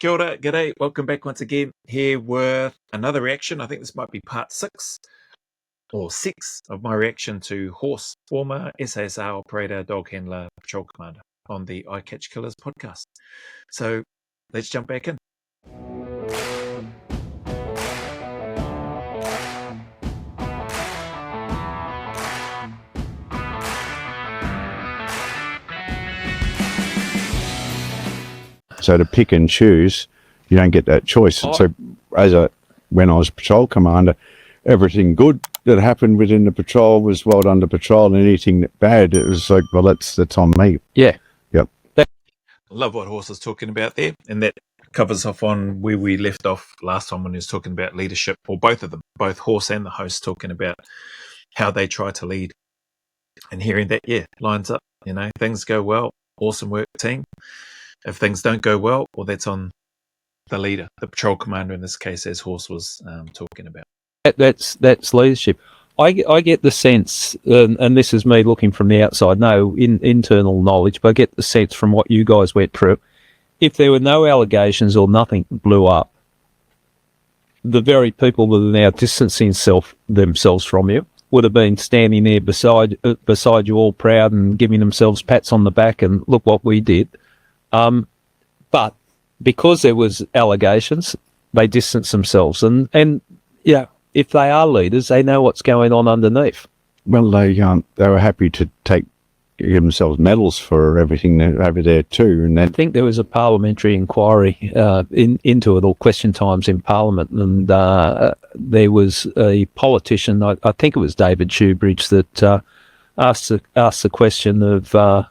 Kia ora, g'day, welcome back once again, here with another reaction. I think this might be part 6 or 6 of my reaction to Horse, former SASR operator, dog handler, patrol commander on the I Catch Killers podcast. So let's jump back in. So to pick and choose, you don't get that choice. Oh. So when I was patrol commander, everything good that happened within the patrol was well done to patrol, and anything bad, it was like, well, that's on me. Yeah. Yep. I love what Horse is talking about there, and that covers off on where we left off last time when he was talking about leadership, or both of them, both Horse and the host, talking about how they try to lead. And hearing that, lines up, things go well, awesome work team. If things don't go well, well, that's on the leader, the patrol commander in this case, as Horse was talking about. That's leadership. I get the sense, and this is me looking from the outside, no internal knowledge, but I get the sense from what you guys went through. If there were no allegations or nothing blew up, the very people that are now distancing themselves from you would have been standing there beside you, all proud and giving themselves pats on the back and look what we did. But because there was allegations, they distanced themselves, and if they are leaders, they know what's going on underneath. Well, they were happy to give themselves medals for everything over there too. And I think there was a parliamentary inquiry into it, or question times in Parliament, and there was a politician, I think it was David Shoebridge, that asked the question of a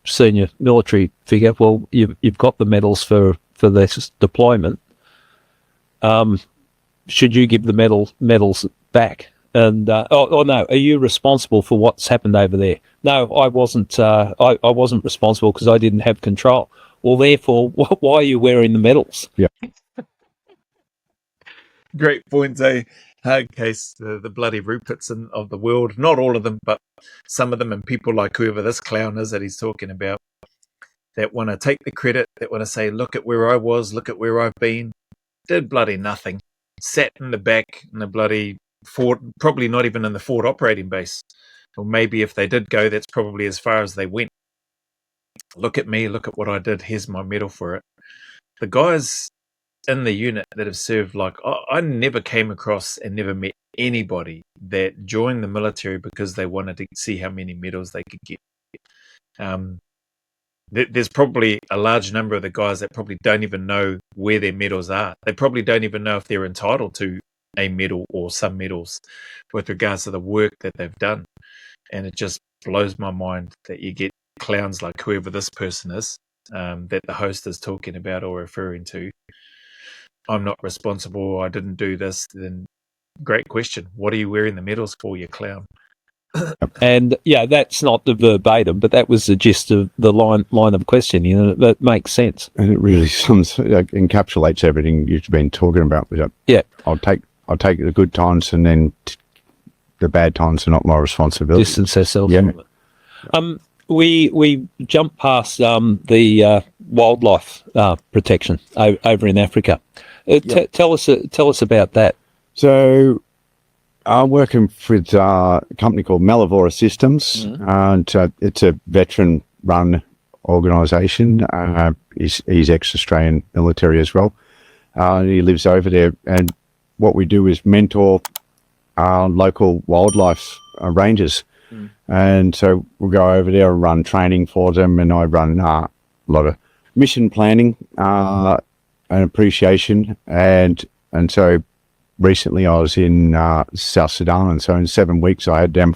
senior military figure. Well, you've got the medals for this deployment. Should you give the medals back? And no, are you responsible for what's happened over there? No, I wasn't. I wasn't responsible because I didn't have control. Well, therefore, why are you wearing the medals? Yeah. Great point, eh? Case the bloody Ruperts of the world, not all of them, but some of them, and people like whoever this clown is that he's talking about, that want to take the credit, that want to say, look at where I was, look at where I've been, did bloody nothing, sat in the back in the bloody fort, probably not even in the fort operating base, or maybe if they did go, that's probably as far as they went. Look at me, look at what I did, here's my medal for it. The guys in the unit that have served, I never came across and never met anybody that joined the military because they wanted to see how many medals they could get. There's probably a large number of the guys that probably don't even know where their medals are. They probably don't even know if they're entitled to a medal or some medals with regards to the work that they've done. And it just blows my mind that you get clowns like whoever this person is, that the host is talking about or referring to. I'm not responsible, I didn't do this. Then great question. What are you wearing the medals for, you clown? And that's not the verbatim, but that was the gist of the line of questioning. That makes sense. And it really encapsulates everything you've been talking about. Yeah. I'll take the good times, and then the bad times are not my responsibility. Distance ourselves from it. We jumped past the wildlife protection over in Africa. Tell us about that. So I'm working with a company called Malavora Systems, and it's a veteran-run organisation. He's ex-Australian military as well. He lives over there, and what we do is mentor local wildlife rangers. And so we'll go over there and run training for them, and I run a lot of mission planning and appreciation. And so recently I was in South Sudan, and so in 7 weeks I had them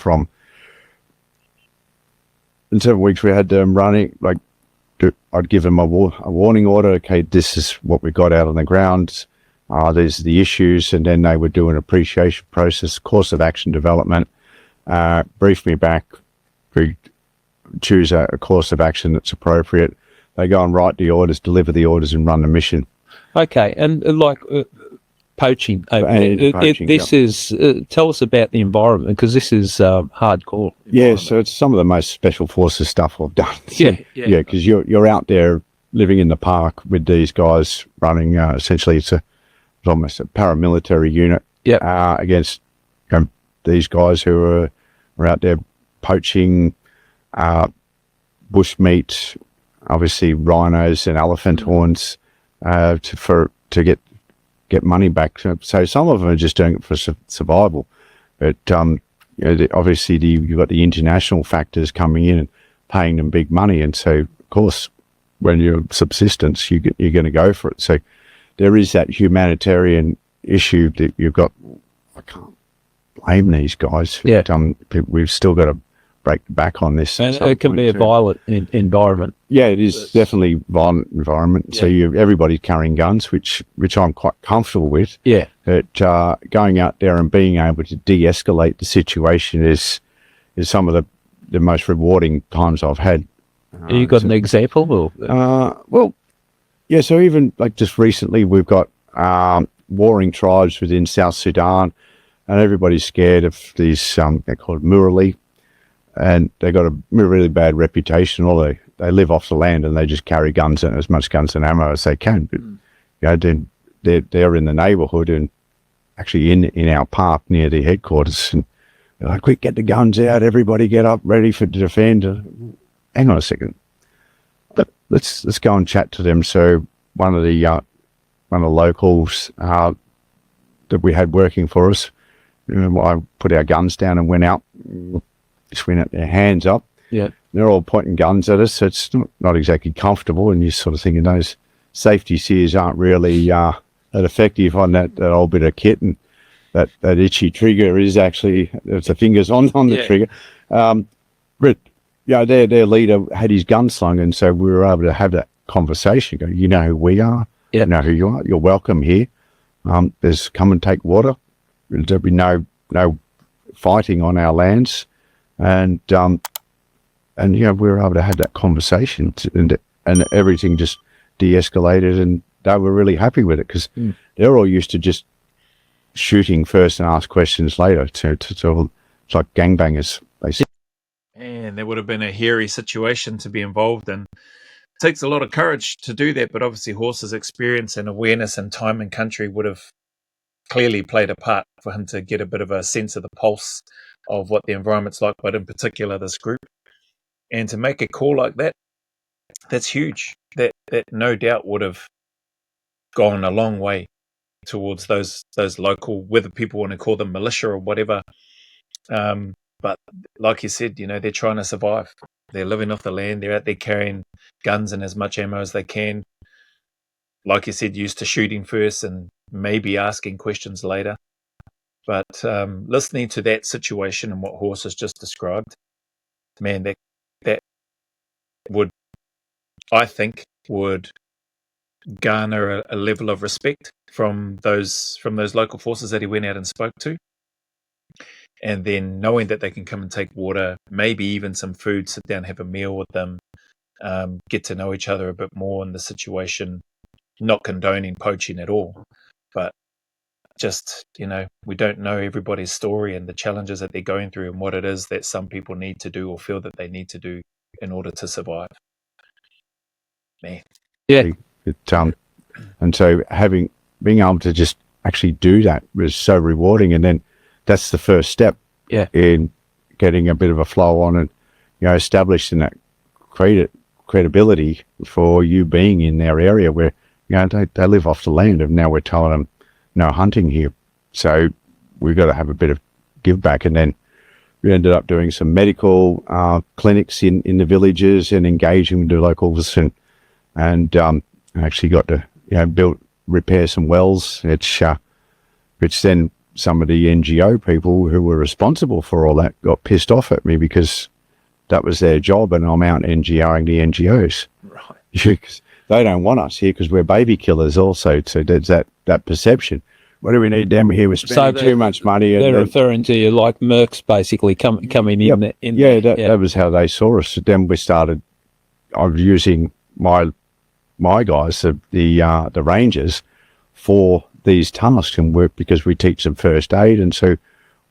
in 7 weeks we had them running, I'd give them a warning order, okay, this is what we got out on the ground, these are the issues, and then they would do an appreciation process, course of action development, brief me back, we choose a course of action that's appropriate. They go and write the orders, deliver the orders, and run the mission. Okay, and poaching. This is tell us about the environment, because this is hardcore. Yeah, so it's some of the most special forces stuff I've done. Yeah, because you're out there living in the park with these guys running, essentially it's almost a paramilitary unit against these guys who are out there poaching bushmeat, obviously rhinos and elephant horns, to get money back. So some of them are just doing it for survival, but obviously you've got the international factors coming in and paying them big money, and so of course when you're subsistence, you're going to go for it. So there is that humanitarian issue that you've got. I can't blame these guys. Yeah. We've still got to break the back on this. And it can be a violent environment. Yeah, it is definitely violent environment. Yeah. So everybody's carrying guns, which I'm quite comfortable with. Yeah. But going out there and being able to de-escalate the situation is some of the most rewarding times I've had. You got an example? Well, yeah. So even like just recently, we've got warring tribes within South Sudan, and everybody's scared of these. They're called Murali, and they got a really bad reputation. Although they live off the land and they just carry guns and as much guns and ammo as they can. But then they're in the neighbourhood and actually in our park near the headquarters. And they're like, "Quick, get the guns out! Everybody, get up, ready to defend." Hang on a second. Let's go and chat to them. So one of the locals that we had working for us, I put our guns down and went out. Just went out their hands up. Yeah, they're all pointing guns at us. So it's not exactly comfortable, and you're sort of thinking those safety sears aren't really that effective on that old bit of kit, and that itchy trigger is actually it's the fingers on the trigger. But their leader had his gun slung, and so we were able to have that conversation. Go, you know who we are. You know who you are. You're welcome here. There's come and take water. There'll be no fighting on our lands. And we were able to have that conversation, and everything just de-escalated, and they were really happy with it because they're all used to just shooting first and ask questions later. So it's like gangbangers, basically. And there would have been a hairy situation to be involved in. It takes a lot of courage to do that, but obviously Horse's experience and awareness and time and country would have clearly played a part for him to get a bit of a sense of the pulse of what the environment's like, but in particular this group. And to make a call like that, that's huge. That no doubt would have gone a long way towards those local, whether people want to call them militia or whatever. But like you said, they're trying to survive. They're living off the land. They're out there carrying guns and as much ammo as they can. Like you said, used to shooting first and maybe asking questions later. But listening to that situation and what Horse has just described, man, that would, I think, would garner a level of respect from those local forces that he went out and spoke to. And then knowing that they can come and take water, maybe even some food, sit down, have a meal with them, get to know each other a bit more in the situation, not condoning poaching at all, but just, we don't know everybody's story and the challenges that they're going through and what it is that some people need to do or feel that they need to do in order to survive. Man. Yeah. And so being able to just actually do that was so rewarding. And then that's the first step in getting a bit of a flow on and, establishing that credibility for you being in their area where, they live off the land, and now we're telling them no hunting here. So we've got to have a bit of give back. And then we ended up doing some medical clinics in the villages and engaging with the locals and actually got to, repair some wells, which then some of the NGO people who were responsible for all that got pissed off at me because that was their job and I'm out NGOing the NGOs. Right. Because they don't want us here because we're baby killers also. So there's that perception. What do we need them here? We're spending too much money. They're referring to you like mercs basically coming in. That was how they saw us. Then we started, I was using my guys, the rangers, for these tasks and work because we teach them first aid, and so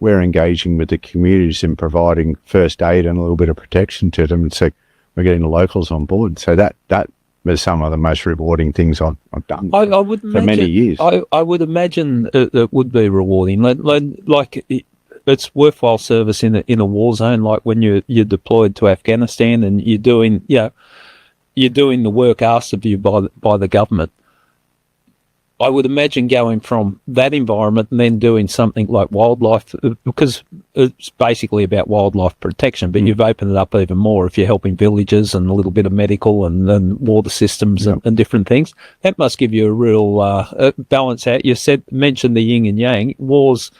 we're engaging with the communities and providing first aid and a little bit of protection to them, and so we're getting the locals on board. So that they're some of the most rewarding things I've done I would for imagine, many years. I would imagine it would be rewarding. Like it's worthwhile service in a war zone, like when you're deployed to Afghanistan and you're doing the work asked of you by the government. I would imagine going from that environment and then doing something like wildlife, because it's basically about wildlife protection, but you've opened it up even more if you're helping villages and a little bit of medical and then water systems and different things. That must give you a real balance out. You mentioned the yin and yang. Wars,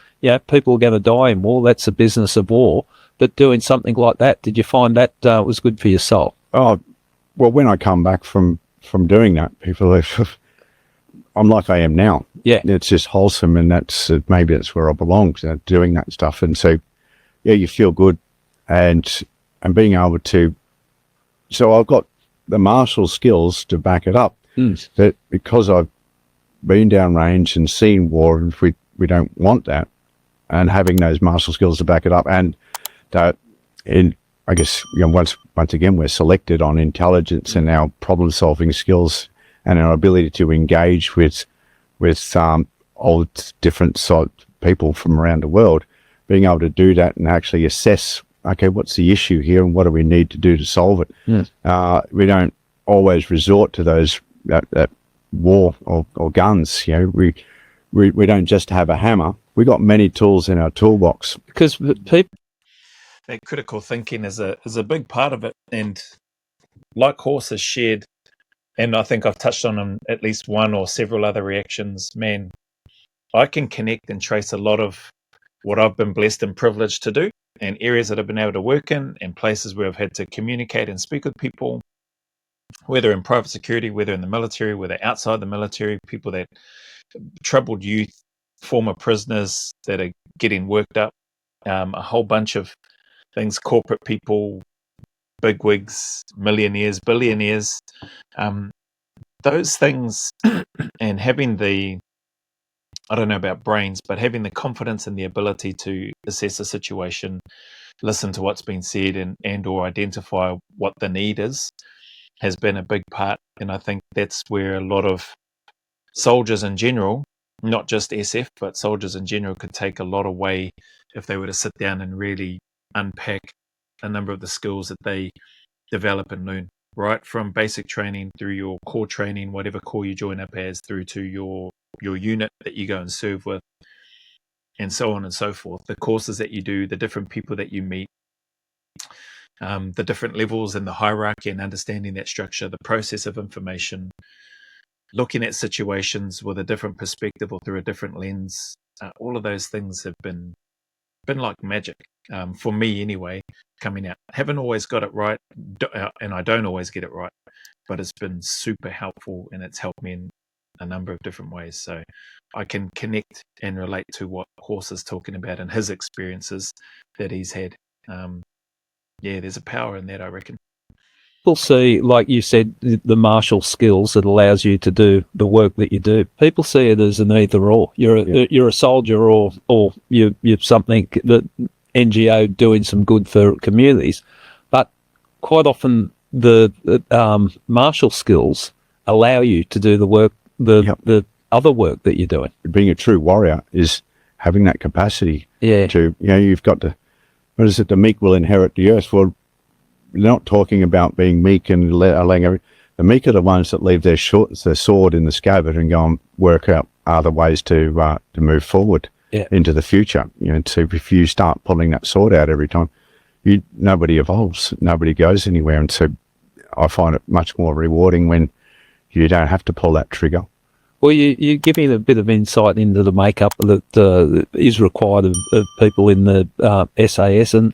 people are going to die in war. That's the business of war. But doing something like that, did you find that was good for your soul? Oh, well, when I come back from doing that, people are... I'm like I am now. Yeah. It's just wholesome, and maybe that's where I belong, doing that stuff. And so, you feel good, and being able to. So I've got the martial skills to back it up. That because I've been downrange and seen war, and if we don't want that, and having those martial skills to back it up, and that I guess once again we're selected on intelligence and our problem solving skills. And our ability to engage with all different sort of people from around the world, being able to do that and actually assess, okay, what's the issue here and what do we need to do to solve it? Yes. We don't always resort to those that war or guns. We don't just have a hammer. We got many tools in our toolbox. Because people, that critical thinking is a big part of it, and like Horse has shared. And I think I've touched on at least one or several other reactions. Man, I can connect and trace a lot of what I've been blessed and privileged to do, and areas that I've been able to work in, and places where I've had to communicate and speak with people, whether in private security, whether in the military, whether outside the military, people that troubled youth, former prisoners that are getting worked up, a whole bunch of things, corporate people, bigwigs, millionaires, billionaires. Those things, and having I don't know about brains, but having the confidence and the ability to assess a situation, listen to what's been said, and or identify what the need is, has been a big part. And I think that's where a lot of soldiers in general, not just SF, but soldiers in general, could take a lot away if they were to sit down and really unpack a number of the skills that they develop and learn. Right from basic training through your core training, whatever core you join up as, through to your unit that you go and serve with, and so on and so forth. The courses that you do, the different people that you meet, the different levels in the hierarchy, and understanding that structure, the process of information, looking at situations with a different perspective or through a different lens. All of those things have been like magic, for me anyway, coming out. Haven't always got it right, and I don't always get it right, but it's been super helpful, and it's helped me in a number of different ways. So I can connect and relate to what Horse is talking about and his experiences that he's had. There's a power in that, I reckon. people see, like you said, the martial skills that allows you to do the work that you do. People see it as an either or. You're a soldier, or you're something that NGO doing some good for communities. But quite often the martial skills allow you to do the work, the other work that you're doing. Being a true warrior is having that capacity. Yeah. To you've got to. What is it? The meek will inherit the earth. Well, we're not talking about being meek and allowing the meek are the ones that leave their sword in the scabbard and go and work out other ways to move forward into the future. So if you start pulling that sword out every time, nobody evolves, nobody goes anywhere. And so I find it much more rewarding when you don't have to pull that trigger. Well, you're giving a bit of insight into the makeup that is required of people in the SAS. And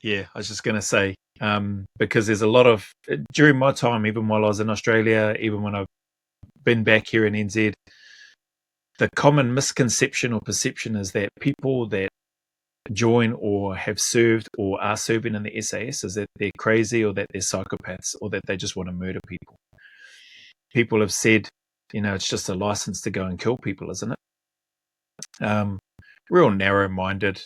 yeah, I was just going to say, because there's a lot of, during my time, even while I was in Australia, even when I've been back here in NZ, the common misconception or perception is that people that join or have served or are serving in the SAS is that they're crazy, or that they're psychopaths, or that they just want to murder people. People have said, it's just a license to go and kill people, isn't it? Real narrow-minded,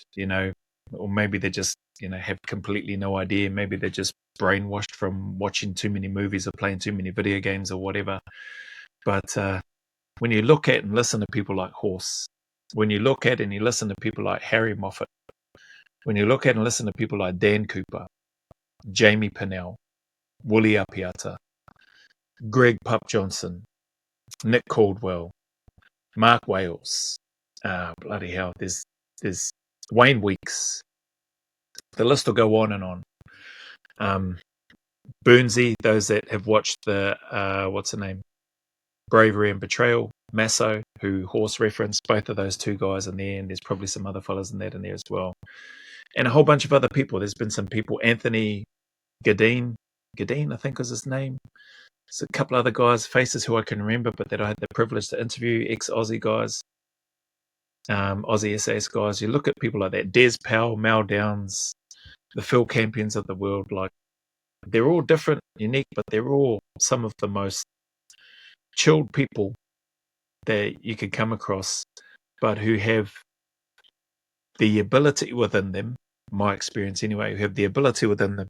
or maybe they're just have completely no idea. Maybe they're just brainwashed from watching too many movies or playing too many video games or whatever. But when you look at and listen to people like Horse, when you look at and you listen to people like Harry Moffat, when you look at and listen to people like Dan Cooper, Jamie Pinnell, Wooly Apiata, Greg Pup Johnson, Nick Caldwell, Mark Wales, bloody hell, there's Wayne Weeks. The list will go on and on. Burnsy, those that have watched the, what's the name? Bravery and Betrayal, Masso, who Horse referenced, both of those two guys in there, and there's probably some other fellas in there as well. And a whole bunch of other people. There's been some people, Anthony Gadeen, I think was his name. There's a couple other guys, faces who I can remember, but that I had the privilege to interview, ex-Aussie guys, Aussie SAS guys. You look at people like that, Des Powell, Mal Downs, the Phil Campions of the world, like, they're all different, unique, but they're all some of the most chilled people that you could come across, but who have the ability within them, my experience anyway, who have the ability within them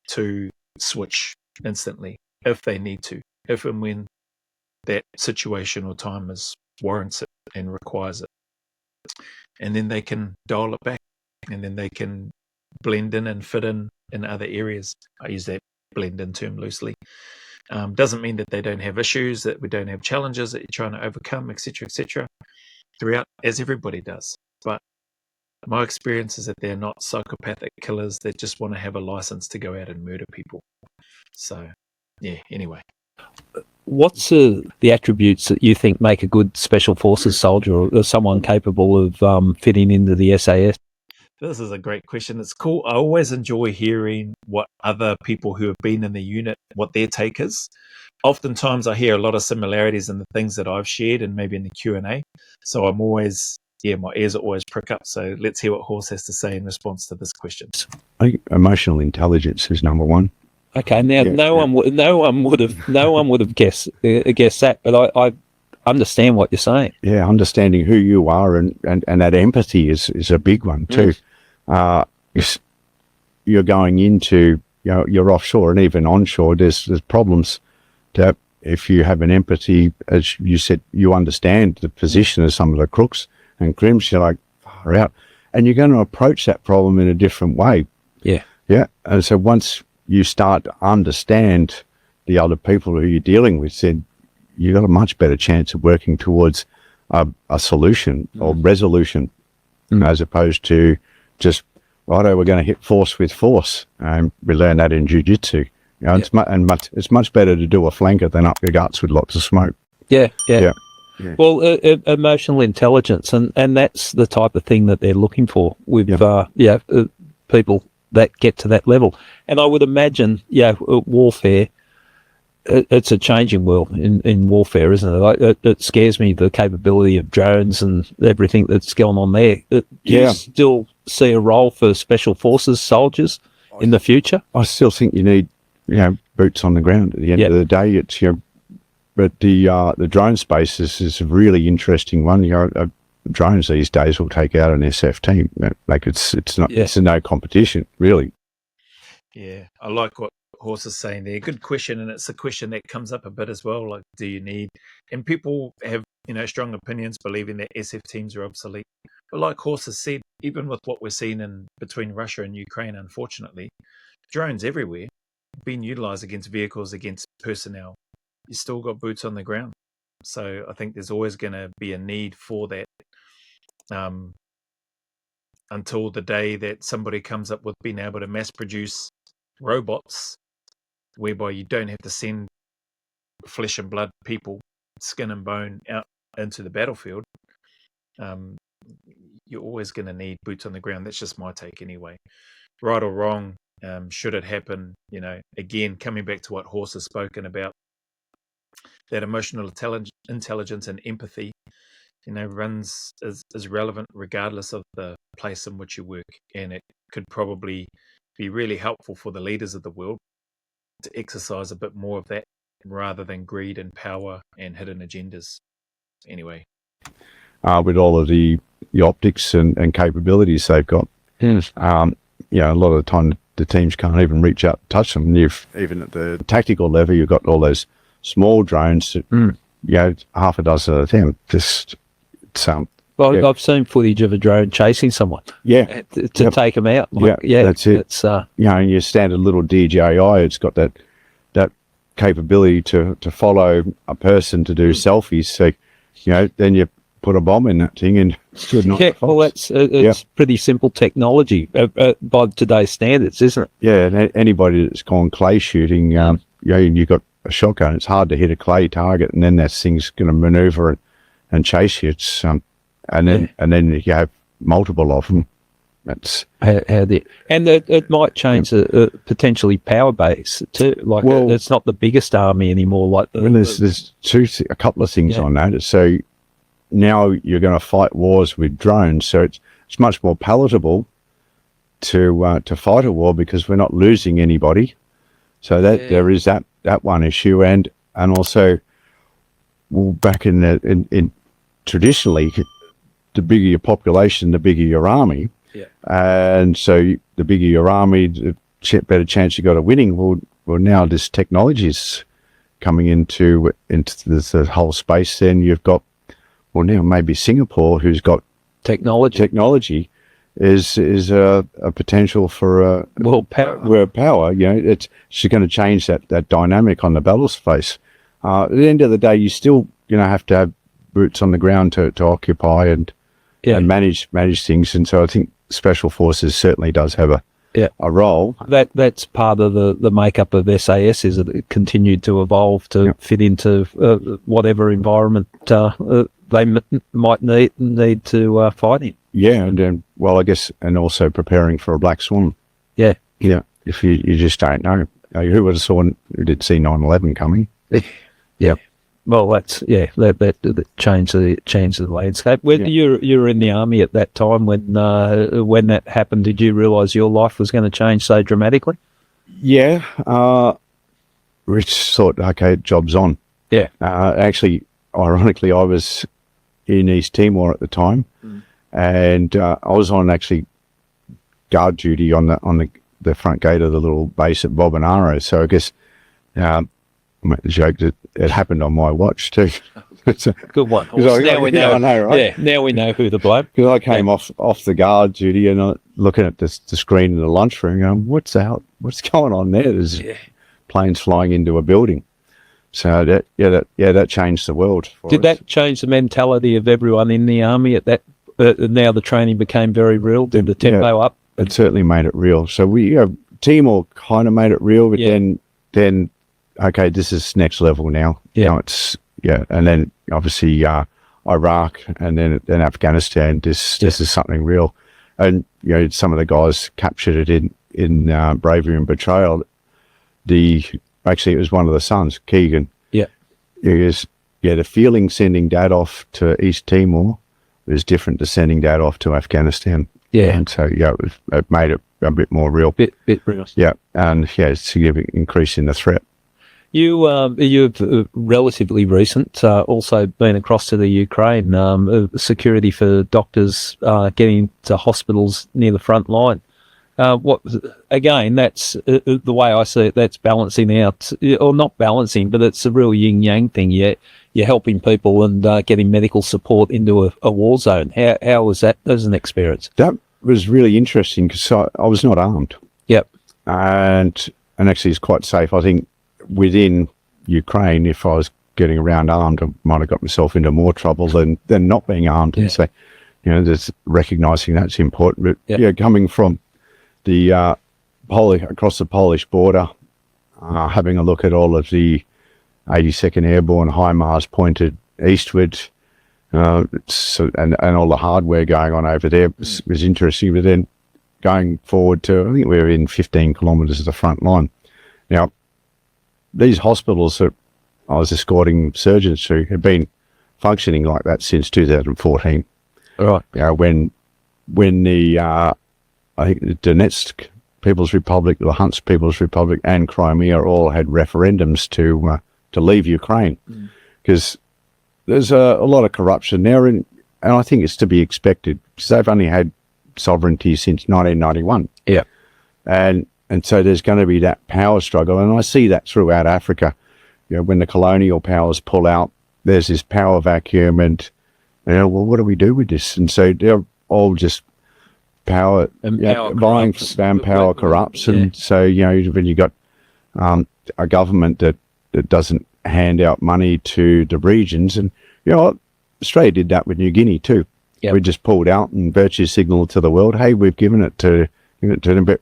to switch instantly if they need to, if and when that situation or time warrants it and requires it. And then they can dial it back, and then they can blend in and fit in other areas. I use that blend in term loosely. Doesn't mean that they don't have issues, that we don't have challenges that you're trying to overcome, etc., throughout, as everybody does. But my experience is that they're not psychopathic killers that just want to have a license to go out and murder people. So, yeah, anyway. What's the attributes that you think make a good Special Forces soldier, or someone capable of fitting into the SAS? This is a great question. It's cool. I always enjoy hearing what other people who have been in the unit, what their take is. Oftentimes I hear a lot of similarities in the things that I've shared and maybe in the Q&A. So I'm always, my ears are always prick up. So let's hear what Horse has to say in response to this question. I think emotional intelligence is number one. Okay, now no one would have guessed that, but I understand what you're saying. Yeah, understanding who you are and that empathy is a big one too. You're going into, you're offshore and even onshore. There's problems that if you have an empathy, as you said, you understand the position of some of the crooks and crims. You're like, far out, and you're going to approach that problem in a different way. Yeah. And so once you start to understand the other people who you're dealing with, then you've got a much better chance of working towards a solution or resolution, as opposed to just, righto, we're going to hit force with force. We learn that in jiu-jitsu. It's much better to do a flanker than up your guts with lots of smoke. Yeah. Well, emotional intelligence, and that's the type of thing that they're looking for with people that get to that level. And I would imagine, warfare, it's a changing world in warfare, isn't it? Like, it scares me, the capability of drones and everything that's going on there. Do you still see a role for Special Forces soldiers in the future? I still think you need, boots on the ground at the end of the day. It's, but the drone space is a really interesting one. Drones these days will take out an SF team. Like it's no competition, really. Yeah, I like what Horse is saying there. Good question, and it's a question that comes up a bit as well. Like, do you need? And people have strong opinions, believing that SF teams are obsolete. But like Horse has said, even with what we're seeing in between Russia and Ukraine, unfortunately, drones everywhere being utilised against vehicles, against personnel. You still got boots on the ground. So I think there's always going to be a need for that. Until the day that somebody comes up with being able to mass produce robots whereby you don't have to send flesh and blood people, skin and bone, out into the battlefield, you're always going to need boots on the ground. That's just my take anyway. Right or wrong, should it happen, again, coming back to what Horse has spoken about, that emotional intelligence and empathy, runs is relevant regardless of the place in which you work. And it could probably be really helpful for the leaders of the world to exercise a bit more of that rather than greed and power and hidden agendas. Anyway. With all of the optics and capabilities they've got. a lot of the time the teams can't even reach out and touch them. And even at the tactical level, you've got all those small drones that, half a dozen of them. I've seen footage of a drone chasing someone. Yeah. To take them out. That's it. It's, and your standard little DJI, it's got that capability to follow a person to do selfies. So, then you put a bomb in that thing and it's good. It's pretty simple technology by today's standards, isn't it? Yeah, and anybody that's gone clay shooting, and you've got a shotgun, it's hard to hit a clay target, and then that thing's going to maneuver and chase you. It's and then you have multiple of them. That's and it might change the potentially power base too. It's not the biggest army anymore. There's a couple of things on that. So now you're going to fight wars with drones, so it's much more palatable to fight a war because we're not losing anybody. So there is that one issue, and also, back in traditionally, the bigger your population, the bigger your army. Yeah. And so the bigger your army, the better chance you got of winning. Well, now this technology is coming into this whole space. Then you've got, now maybe Singapore, who's got technology is a potential for world power. World power. It's going to change that dynamic on the battle space. At the end of the day, you still have to have boots on the ground to occupy and manage things. And so I think Special Forces certainly does have a role. That's part of the makeup of SAS, is that it continued to evolve to fit into whatever environment they might need to fight in. Yeah, and I guess, and also preparing for a black swan. Yeah. If you just don't know, who would have who did see 9/11 coming? Yeah. Well, that changed the landscape. When you were in the army at that time, when that happened, did you realise your life was going to change so dramatically? Yeah, Rich thought, okay, job's on. Yeah. Actually, ironically, I was in East Timor at the time, and I was on actually guard duty on the front gate of the little base at Bobonaro. So I guess. The joke that it happened on my watch too. It's a good one. Now we know. I know, right? Yeah, now we know who the bloke. Because I came off the guard duty and looking at the screen in the lunchroom, going, "What's going on there?" There's planes flying into a building. So that changed the world. Did that change the mentality of everyone in the army at that? Now the training became very real. Did the tempo up? It certainly made it real. So Timor kind of made it real, but then. Okay, this is next level now. Yeah. And then obviously Iraq and then Afghanistan. This is something real, and some of the guys captured it in bravery and betrayal. Actually, it was one of the sons, Keegan. Yeah, the feeling sending Dad off to East Timor was different to sending Dad off to Afghanistan. Yeah, and so it made it a bit more real. Bit real. Yeah, and significant increase in the threat. You've relatively recent also been across to the Ukraine. Security for doctors getting to hospitals near the front line. That's the way I see it. That's balancing out, or not balancing, but it's a real yin yang thing. You're helping people and getting medical support into a war zone. How was that as an experience? That was really interesting because I was not armed. Yep, and actually it's quite safe. I think. Within Ukraine, if I was getting around armed, I might have got myself into more trouble than not being armed. And so, there's recognising that's important. But coming from the across the Polish border, having a look at all of the 82nd Airborne HIMARS pointed eastward, and all the hardware going on over there was interesting. But then going forward to, I think we were in 15 kilometres of the front line. Now, these hospitals that I was escorting surgeons to have been functioning like that since 2014. Right. When the I think the Donetsk People's Republic, the Luhansk People's Republic, and Crimea all had referendums to leave Ukraine because there's a lot of corruption there, and I think it's to be expected because they've only had sovereignty since 1991. Yeah. And so there's going to be that power struggle, and I see that throughout Africa. When the colonial powers pull out, there's this power vacuum, and well, what do we do with this? And so they're all just power, vying for power corrupts, and so when you got a government that doesn't hand out money to the regions, and Australia did that with New Guinea too. Yep. We just pulled out and virtue signaled to the world, hey, we've given it to them, but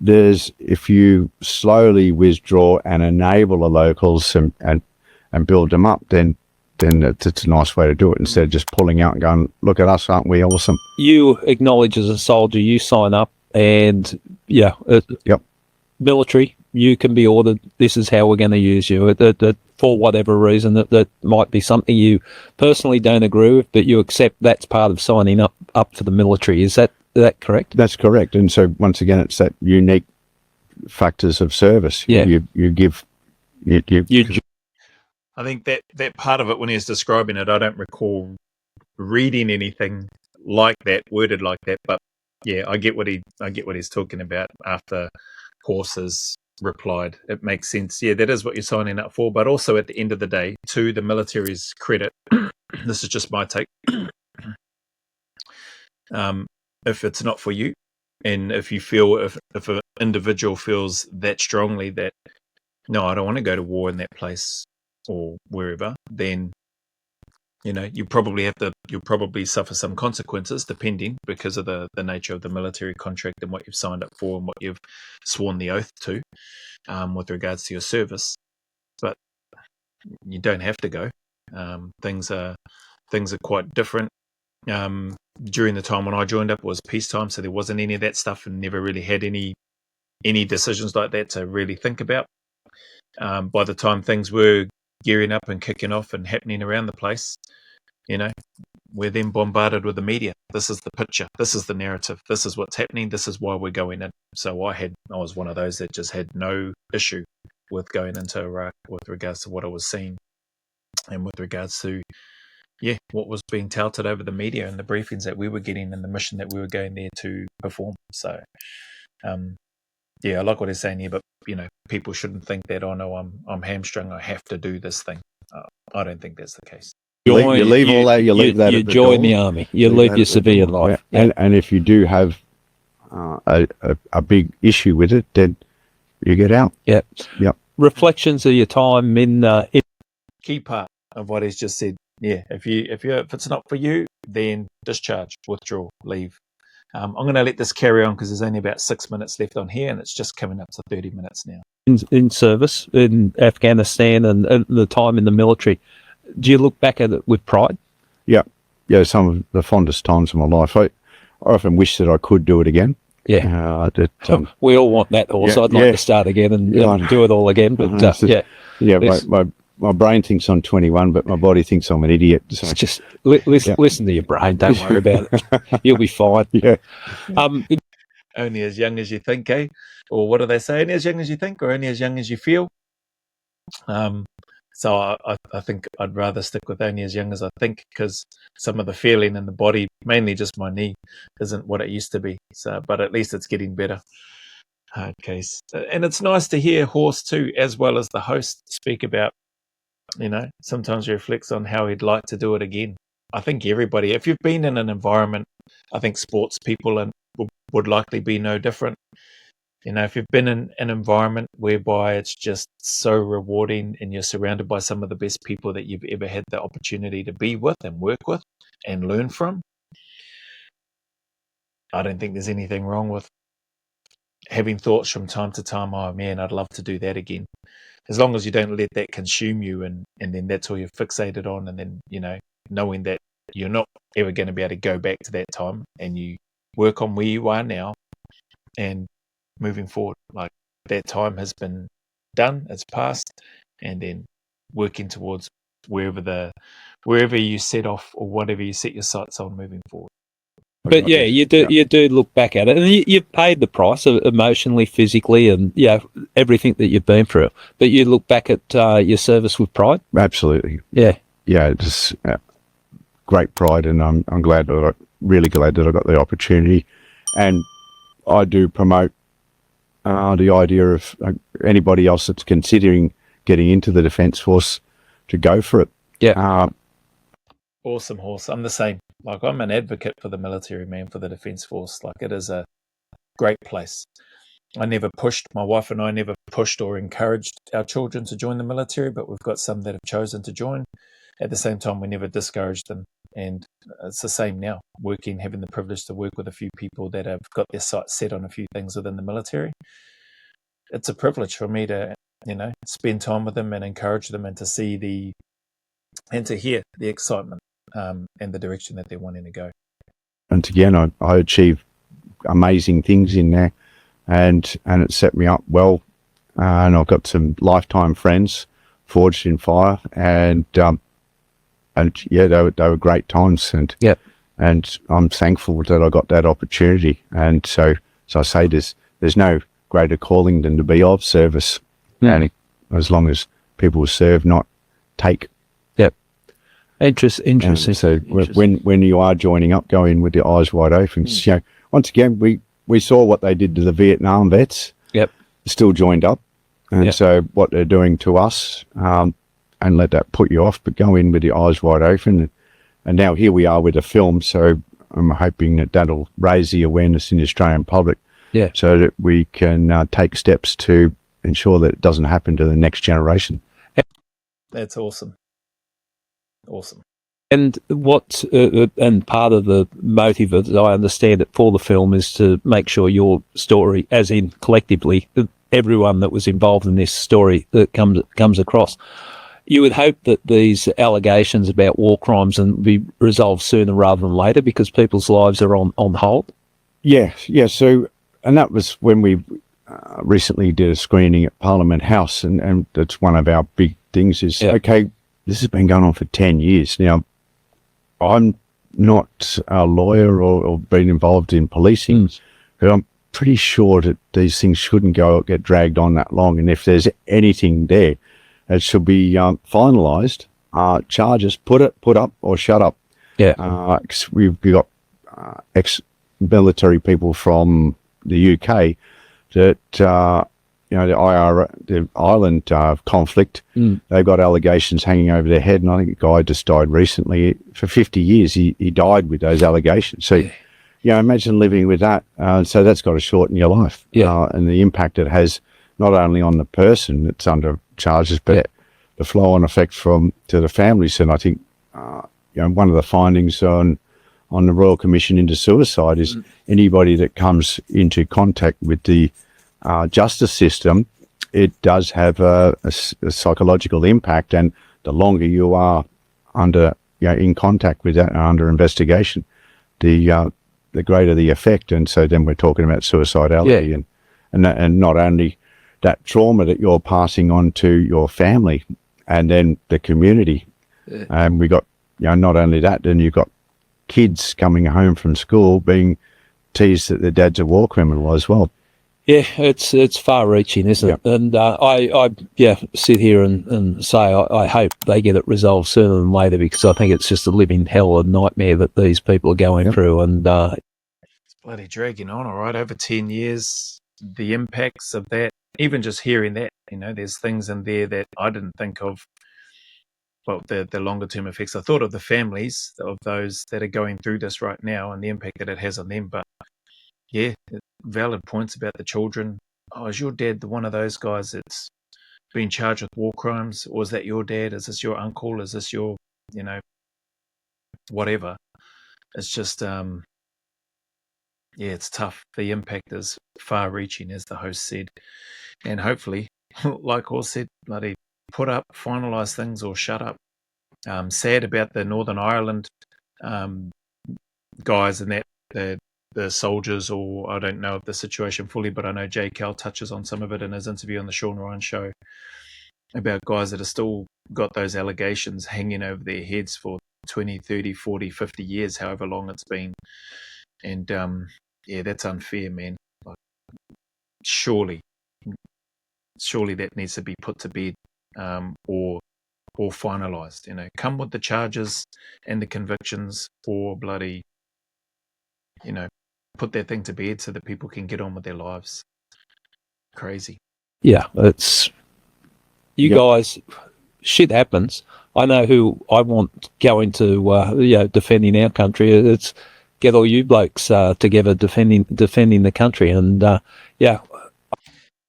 if you slowly withdraw and enable the locals and build them up, then it's a nice way to do it, instead of just pulling out and going, look at us, aren't we awesome? You acknowledge as a soldier, you sign up, and military, you can be ordered, this is how we're going to use you, for whatever reason, that might be something you personally don't agree with, but you accept that's part of signing up for the military. Is that correct? That's correct. And so once again, it's that unique factors of service. Yeah. You give. I think that part of it, when he was describing it, I don't recall reading anything like that, worded like that. But yeah, I get what he's talking about after Horses replied. It makes sense. Yeah, that is what you're signing up for. But also at the end of the day, to the military's credit, this is just my take. If it's not for you, and if you feel, if an individual feels that strongly that, no, I don't want to go to war in that place or wherever, then you'll probably suffer some consequences, depending, because of the nature of the military contract and what you've signed up for and what you've sworn the oath to, with regards to your service. But you don't have to go. Things are quite different. During the time when I joined up, it was peacetime, so there wasn't any of that stuff, and never really had any decisions like that to really think about. By the time things were gearing up and kicking off and happening around the place, we're then bombarded with the media. This is the picture. This is the narrative. This is what's happening. This is why we're going in. So I was one of those that just had no issue with going into Iraq with regards to what I was seeing, and with regards to what was being touted over the media and the briefings that we were getting and the mission that we were going there to perform. So, I like what he's saying here, but people shouldn't think that, oh no, I'm hamstrung, I have to do this thing. I don't think that's the case. You leave all that. You leave that. You join the army. You leave your civilian life. Yeah. And if you do have a big issue with it, then you get out. Yeah. Yep. Reflections of your time in key part of what he's just said. Yeah, if it's not for you, then discharge, withdraw, leave. I'm going to let this carry on because there's only about 6 minutes left on here, and it's just coming up to 30 minutes now. In service in Afghanistan and the time in the military, do you look back at it with pride? Yeah, some of the fondest times of my life. I often wish that I could do it again. Yeah, we all want that horse. I'd like to start again and do it all again. But my brain thinks I'm 21, but my body thinks I'm an idiot. So. Just listen to your brain. Don't worry about it. You'll be fine. Yeah. Only as young as you think, eh? Or what do they say? Only as young as you think, or only as young as you feel? So I think I'd rather stick with only as young as I think, because some of the feeling in the body, mainly just my knee, isn't what it used to be. So, but at least it's getting better. Okay. And it's nice to hear Horse too, as well as the host, speak about, sometimes reflects on how he'd like to do it again. I think everybody, if you've been in an environment, I think sports people would likely be no different. If you've been in an environment whereby it's just so rewarding and you're surrounded by some of the best people that you've ever had the opportunity to be with and work with and learn from, I don't think there's anything wrong with having thoughts from time to time, oh man, I'd love to do that again. As long as you don't let that consume you and then that's all you're fixated on, and then, knowing that you're not ever going to be able to go back to that time, and you work on where you are now and moving forward. Like, that time has been done, it's passed, and then working towards wherever you set off or whatever you set your sights on moving forward. But you do look back at it, and you've paid the price emotionally, physically, and everything that you've been through. But you look back at your service with pride. Absolutely. Yeah. Just great pride, and I'm really glad that I got the opportunity. And I do promote the idea of anybody else that's considering getting into the Defence Force to go for it. Yeah. Awesome horse. I'm the same. Like, I'm an advocate for the military, man, for the Defence Force. Like, it is a great place. My wife and I never pushed or encouraged our children to join the military, but we've got some that have chosen to join. At the same time, we never discouraged them. And it's the same now, having the privilege to work with a few people that have got their sights set on a few things within the military. It's a privilege for me to, spend time with them and encourage them, and to see and to hear the excitement and the direction that they're wanting to go. And again, I achieved amazing things in there, and it set me up well. And I've got some lifetime friends forged in fire, and yeah, they were great times, and Yep. and I'm thankful that I got that opportunity. And so I say there's no greater calling than to be of service, and as long as people serve, not take. Yep. Interesting. And so when you are joining up, go in with your eyes wide open. You know, once again, we saw what they did to the Vietnam vets. Yep. Still joined up, and so what they're doing to us, and let that put you off. But go in with your eyes wide open. And now here we are with a film, so I'm hoping that that'll raise the awareness in the Australian public, so that we can take steps to ensure that it doesn't happen to the next generation. That's awesome. Awesome. And and part of the motive, as I understand it, for the film is to make sure your story, as in collectively, everyone that was involved in this story, that comes across. You would hope that these allegations about war crimes and be resolved sooner rather than later, because people's lives are on hold. Yeah. So, and that was when we recently did a screening at Parliament House, and that's one of our big things is, okay, this has been going on for 10 years. Now, I'm not a lawyer or been involved in policing, but I'm pretty sure that these things shouldn't get dragged on that long. And if there's anything there, it should be finalised. Charges, put up or shut up. Yeah. 'Cause we've got ex-military people from the UK that, the island conflict, they've got allegations hanging over their head. And I think a guy just died recently. For 50 years, he died with those allegations. So, imagine living with that. So that's got to shorten your life. And the impact it has not only on the person that's under charges, but the flow-on effect to the families. And I think, one of the findings on the Royal Commission into Suicide is anybody that comes into contact with the justice system, it does have a psychological impact. And the longer you are under, in contact with that and under investigation, the greater the effect. And so then we're talking about suicidality and not only that trauma that you're passing on to your family and then the community. And we got, not only that, then you've got kids coming home from school being teased that their dad's a war criminal as well. Yeah, it's far-reaching, isn't it? And I sit here and say I hope they get it resolved sooner than later, because I think it's just a living hell and nightmare that these people are going through. And it's bloody dragging on, all right, over 10 years. The impacts of that, even just hearing that, there's things in there that I didn't think of. Well, the longer-term effects. I thought of the families of those that are going through this right now and the impact that it has on them. But valid points about the children. Oh, is your dad one of those guys that's been charged with war crimes? Or is that your dad? Is this your uncle? Is this your, whatever? It's just, it's tough. The impact is far-reaching, as the host said. And hopefully, like Horse said, bloody put up, finalise things, or shut up. Sad about the Northern Ireland guys and that the soldiers, or I don't know of the situation fully, but I know Jay Cal touches on some of it in his interview on the Sean Ryan show about guys that are still got those allegations hanging over their heads for 20, 30, 40, 50 years, however long it's been. And that's unfair, man. Like, surely that needs to be put to bed, or finalised. Come with the charges and the convictions, or bloody, put that thing to bed so that people can get on with their lives. Crazy. Yeah, it's you guys. Shit happens. I know who I want going to defending our country. It's get all you blokes together defending the country, and yeah.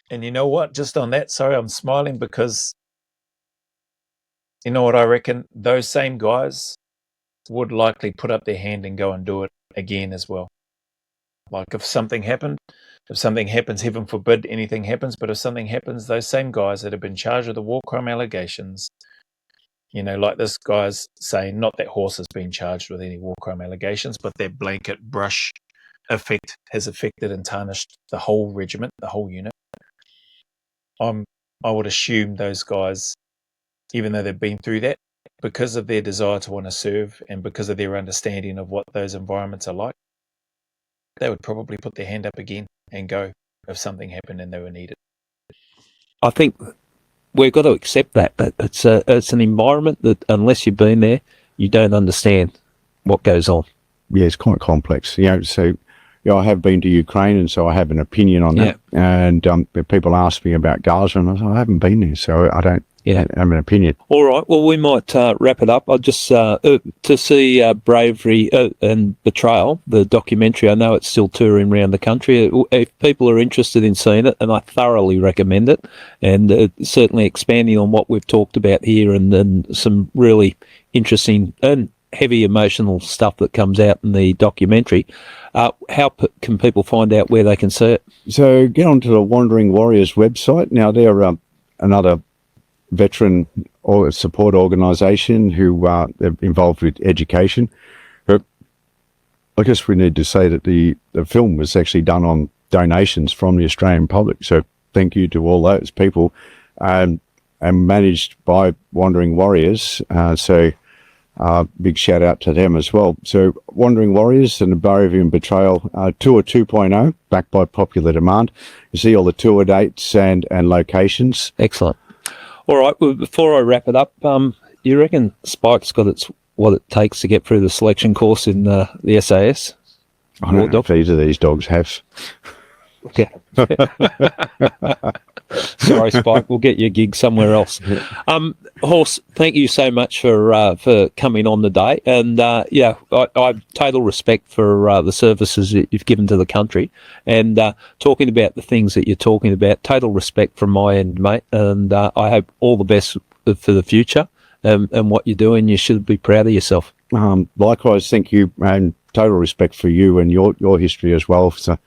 And you know what? Just on that, sorry, I'm smiling because you know what I reckon? Those same guys would likely put up their hand and go and do it again as well. Like if something happens, heaven forbid anything happens, but if something happens, those same guys that have been charged with the war crime allegations, you know, like this guy's saying, not that Horse has been charged with any war crime allegations, but their blanket brush effect has affected and tarnished the whole regiment, the whole unit. I would assume those guys, even though they've been through that, because of their desire to want to serve and because of their understanding of what those environments are like, they would probably put their hand up again and go if something happened and they were needed. I think we've got to accept that it's an environment that unless you've been there, you don't understand what goes on. Yeah, it's quite complex. So I have been to Ukraine, and so I have an opinion on that. And people ask me about Gaza, and I haven't been there, so I don't have an opinion. All right. Well, we might wrap it up. I'll just to see Bravery and Betrayal, the documentary. I know it's still touring around the country. If people are interested in seeing it, and I thoroughly recommend it, and certainly expanding on what we've talked about here, and some really interesting and heavy emotional stuff that comes out in the documentary. How can people find out where they can see it? So get onto the Wandering Warriors website. Now they're another veteran or support organisation who they're involved with education. But I guess we need to say that the film was actually done on donations from the Australian public. So thank you to all those people, and managed by Wandering Warriors. Big shout out to them as well. So Wandering Warriors and the Bravery and Betrayal Tour 2.0, backed by popular demand. You see all the tour dates and locations. Excellent. All right. Well, before I wrap it up, you reckon Spike's got what it takes to get through the selection course in the SAS? I don't know if either of these dogs have. Yeah. Sorry, Spike. We'll get you a gig somewhere else. Horse, thank you so much for coming on today. And I have total respect for the services that you've given to the country, and talking about the things that you're talking about. Total respect from my end, mate. And I hope all the best for the future and what you're doing. You should be proud of yourself. Likewise, thank you, and total respect for you and your history as well. So,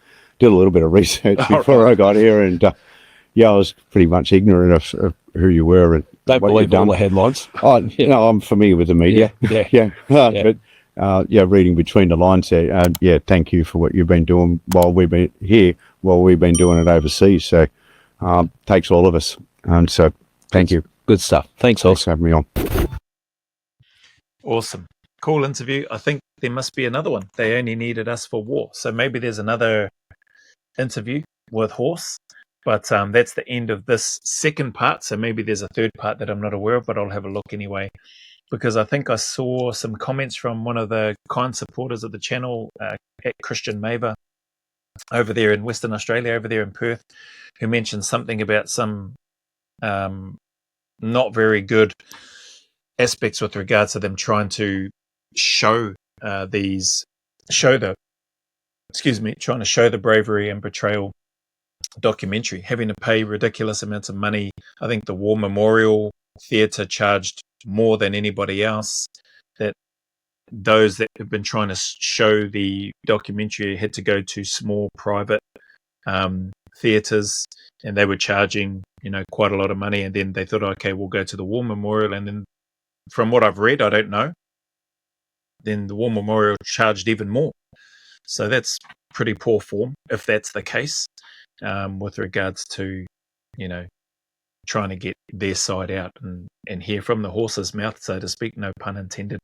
did a little bit of research before I got here, and I was pretty much ignorant of who you were and don't what believe you've done. All the headlines. Oh, no, I'm familiar with the media. But reading between the lines there. Thank you for what you've been doing while we've been here, while we've been doing it overseas. So, takes all of us, and so thank you. Good stuff. Thanks, Horse. Thanks for having me on. Awesome. Cool interview. I think there must be another one. They only needed us for war. So maybe there's another interview with Horse. But that's the end of this second part. So maybe there's a third part that I'm not aware of, but I'll have a look anyway. Because I think I saw some comments from one of the kind supporters of the channel, at Christian Maver, over there in Western Australia, over there in Perth, who mentioned something about some not very good aspects with regards to them trying to show the bravery and betrayal documentary, having to pay ridiculous amounts of money. I think the War Memorial Theatre charged more than anybody else. That those that have been trying to show the documentary had to go to small private theatres, and they were charging quite a lot of money. And then they thought, okay, we'll go to the War Memorial, and then from what I've read, I don't know, then the War Memorial charged even more. So that's pretty poor form if that's the case. With regards to, trying to get their side out and hear from the horse's mouth, so to speak, no pun intended,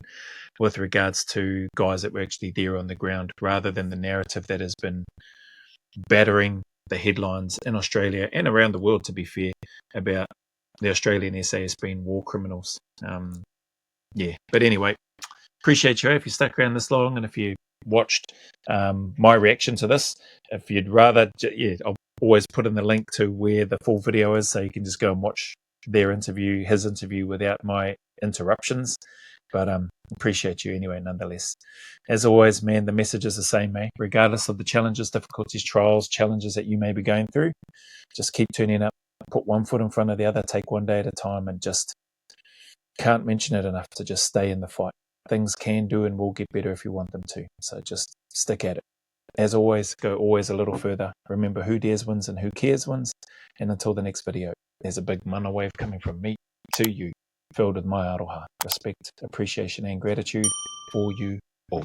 with regards to guys that were actually there on the ground, rather than the narrative that has been battering the headlines in Australia and around the world, to be fair, about the Australian SAS being war criminals. But anyway, appreciate you if you stuck around this long, and if you watched my reaction to this. If you'd rather, I'll always put in the link to where the full video is, so you can just go and watch his interview without my interruptions. But appreciate you anyway, nonetheless. As always, man, the message is the same, mate. Regardless of the challenges, difficulties, trials, challenges that you may be going through, just keep turning up, put one foot in front of the other, take one day at a time, and just can't mention it enough to just stay in the fight. Things can do and will get better if you want them to. So just stick at it. As always, go always a little further. Remember, who dares wins and who cares wins. And until the next video, there's a big mana wave coming from me to you, filled with my aroha, respect, appreciation, and gratitude for you all.